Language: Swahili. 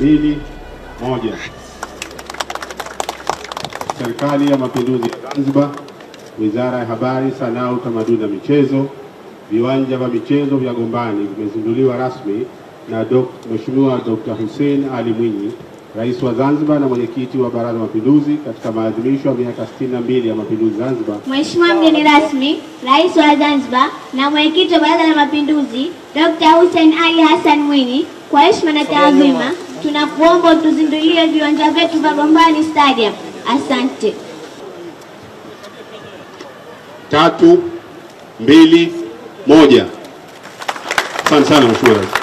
2, 1. Serikali ya Mapinduzi ya Zanzibar, Wizara ya Habari, Sanaa, Utamaduni na Michezo. Viwanja vya michezo vya Gombani vimezinduliwa rasmi na Mheshimiwa Dr. Hussein Ali Mwinyi, Rais wa Zanzibar na Mwenyekiti wa Baraza la Mapinduzi katika maadhimisho ya miaka 62 ya Mapinduzi Zanzibar. Mheshimiwa mgeni rasmi, Rais wa Zanzibar na Mwenyekiti wa Baraza la Mapinduzi Dr. Hussein Ali Hassan Mwinyi, kwa heshima na taadhima tunakuomba tuzindulie viwanja vyetu vya Gombani Stadium. Asante. 3, 2, 1. Asante sana Mheshimiwa Rais.